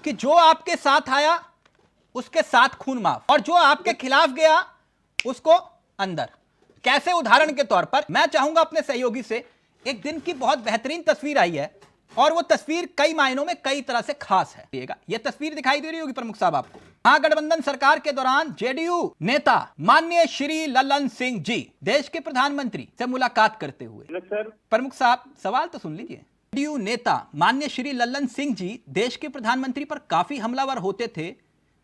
कि जो आपके साथ आया उसके साथ खून माफ और जो आपके खिलाफ गया उसको अंदर। कैसे? उदाहरण के तौर पर मैं चाहूंगा अपने सहयोगी से, एक दिन की बहुत बेहतरीन तस्वीर आई है और वो तस्वीर कई मायनों में कई तरह से खास है। ये तस्वीर दिखाई दे रही होगी प्रमुख साहब आपको। महागठबंधन सरकार के दौरान जेडीयू नेता माननीय श्री लल्लन सिंह जी देश के प्रधानमंत्री से मुलाकात करते हुए। प्रमुख साहब सवाल तो सुन लीजिए। जेडीयू नेता माननीय श्री लल्लन सिंह जी देश के प्रधानमंत्री पर काफी हमलावर होते थे,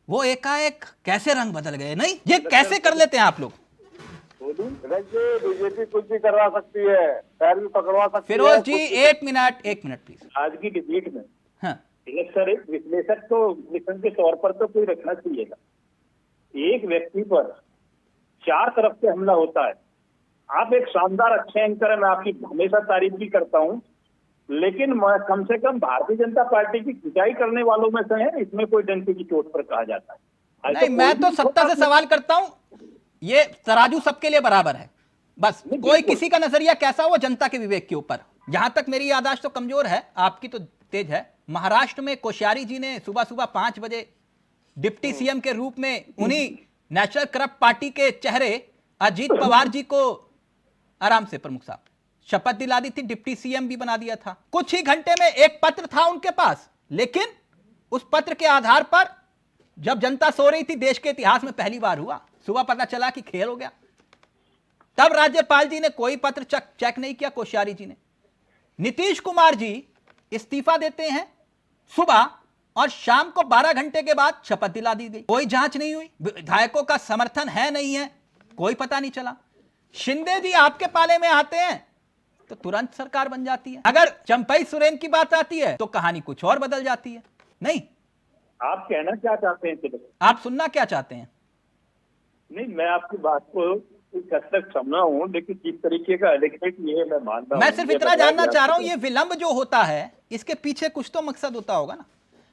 वो एकाएक कैसे रंग बदल गए? नहीं, ये कैसे कर लेते हैं आप लोग? बीजेपी कुछ भी करवा सकती है, पैर भी पकड़वा सकती है। फिरोज जी एक मिनट प्लीज। आज की डिबेट में हाँ सर, एक विश्लेषक तो मिशन के तौर पर तो कोई रखना चाहिएगा। एक व्यक्ति पर चार तरफ से हमला होता है। आप एक शानदार अच्छे एंकर हैं, मैं आपकी हमेशा तारीफ भी करता हूं, लेकिन कम से कम भारतीय जनता पार्टी की खिंचाई करने वालों में से है, इसमें कोई डंके की चोट पर कहा जाता है। नहीं, मैं तो सत्ता से सवाल करता हूं, ये तराजू सबके लिए बराबर है, बस कोई किसी का नजरिया कैसा हो जनता के विवेक के ऊपर। जहां तक मेरी याददाश्त तो कमजोर है, आपकी तो तेज है। महाराष्ट्र में कोश्यारी जी ने सुबह सुबह 5 बजे डिप्टी सीएम के रूप में उन्हीं नेशनल करप्ट पार्टी के चेहरे अजीत पवार जी को आराम से प्रमुख साहब शपथ दिला दी थी, डिप्टी सीएम भी बना दिया था। कुछ ही घंटे में एक पत्र था उनके पास, लेकिन उस पत्र के आधार पर जब जनता सो रही थी, देश के इतिहास में पहली बार हुआ, सुबह पता चला कि खेल हो गया। तब राज्यपाल जी ने कोई पत्र चेक नहीं किया, कोश्यारी जी ने। नीतीश कुमार जी इस्तीफा देते हैं सुबह और शाम को 12 घंटे के बाद शपथ दिला दी गई। कोई जांच नहीं हुई, विधायकों का समर्थन है नहीं है कोई पता नहीं चला। शिंदे जी आपके पाले में आते हैं तो तुरंत सरकार बन जाती है। अगर चंपई सोरेन की बात आती है तो कहानी कुछ और बदल जाती है। नहीं, आप कहना क्या चाहते हैं? आप सुनना क्या चाहते हैं? नहीं, मैं आपकी बात को कुछ हद तक समझा हूँ, लेकिन जिस तरीके का एलिगेट ये मैं मानता हूँ। मैं सिर्फ इतना जानना चाह रहा हूँ, ये विलंब जो होता है इसके पीछे कुछ तो मकसद होता होगा ना,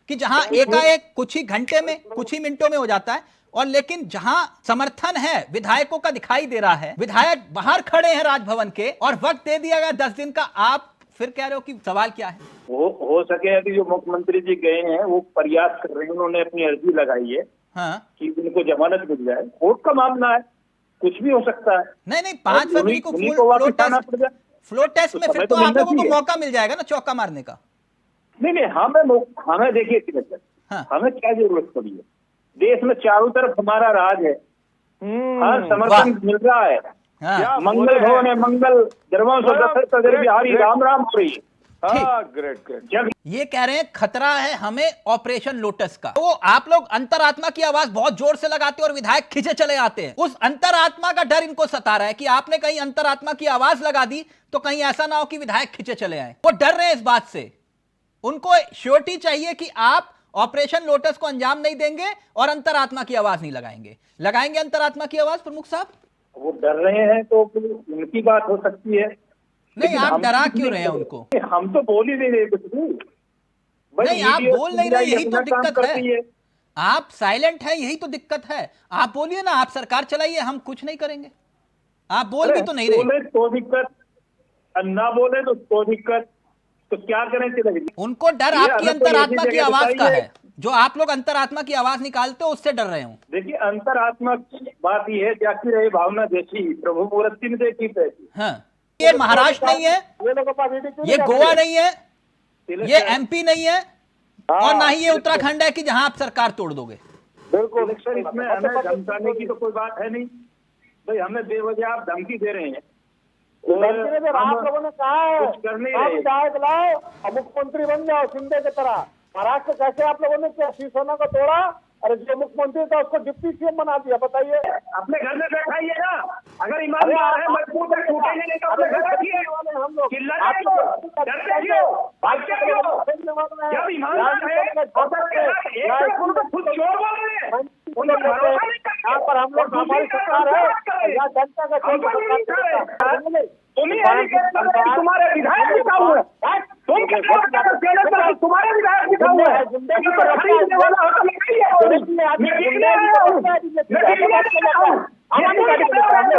कि जहां एकाएक कुछ ही घंटे में कुछ ही मिनटों में हो जाता है, और लेकिन जहां समर्थन है विधायकों का दिखाई दे रहा है, विधायक बाहर खड़े हैं राजभवन के और वक्त दे दिया गया 10 दिन का, आप फिर कह रहे हो कि सवाल क्या है? हो सके अभी जो मुख्यमंत्री जी गए हैं वो प्रयास कर रहे हैं, उन्होंने अपनी अर्जी लगाई है कि उनको जमानत मिल जाए। कोर्ट का मामला है, कुछ भी हो सकता है। नहीं, 5 फरवरी को फ्लोर टेस्ट में फिर तो आप लोगों को मौका मिल जाएगा ना चौका मारने का। नहीं, हमें देखिए हमें क्या जरूरत पड़ी है? देश में चारों तरफ हमारा राज है, हर समर्थन मिल रहा है। मंगल भवन है, मंगल द्रवों से बिहारी राम राम हो रही है। ग्रेट। ये कह रहे हैं खतरा है हमें ऑपरेशन लोटस का। तो आप लोग अंतरात्मा की आवाज बहुत जोर से लगाते हैं और विधायक खींचे चले आते हैं। उस अंतरात्मा का डर इनको सता रहा है कि आपने कहीं अंतरात्मा की आवाज लगा दी तो कहीं ऐसा ना हो कि विधायक खींचे चले आए। वो डर रहे हैं इस बात से। उनको श्योरिटी चाहिए कि आप ऑपरेशन लोटस को अंजाम नहीं देंगे और अंतरात्मा की आवाज नहीं लगाएंगे अंतरात्मा की आवाज। प्रमुख साहब वो डर रहे हैं तो उनकी बात हो सकती है। नहीं, आप डरा क्यों रहे हैं उनको? हम तो बोल ही नहीं रहे कुछ भी। नहीं, आप बोल नहीं रहे, यही तो दिक्कत है। आप साइलेंट है, यही तो दिक्कत है। आप बोलिए ना, आप सरकार चलाइए, हम कुछ नहीं करेंगे। आप बोल भी तो नहीं रहे। बोले तो दिक्कत, ना बोले तो दिक्कत, तो क्या करें? उनको डर आपकी अंतरात्मा की आवाज का है, जो आप लोग अंतरात्मा की आवाज निकालते हो उससे डर रहे हो। देखिए, अंतरात्मा की बात ये है, जाती रही भावना जैसी प्रभु मूर्ति में देखी तैसी। हाँ, ये महाराष्ट्र नहीं है, ये गोवा नहीं है, ये एमपी नहीं है, और ना ही ये उत्तराखंड है कि जहां आप सरकार तोड़ दोगे। बिल्कुल सर, इसमें हमें धमकाने की तो कोई बात है नहीं भाई। हमें बेवजह आप धमकी दे रहे हैं। आप लोगों ने कहा है आप विधायक लाओ और मुख्यमंत्री बन जाओ शिंदे की तरह। महाराष्ट्र कैसे आप लोगों ने क्या शिवसेना को तोड़ा? अरे जो मुख्यमंत्री था उसको डिप्टी सीएम बना दिया। बताइए, अपने घर में बैठाइए ना। अगर ईमानदार है, मजबूत है, टूटेंगे नहीं तो अपने घर बैठिए। हम लोग चिल्लाइए क्यों? डरते क्यों? भागते क्यों? जब ईमानदार है खुद चोर बोल रहे हैं, यहाँ पर हम लोग हमारी सरकार है, यहाँ जनता का तुम्हारे विधायक लिखा हुआ है, तुम तुम्हारे विधायक लिखा हुआ है।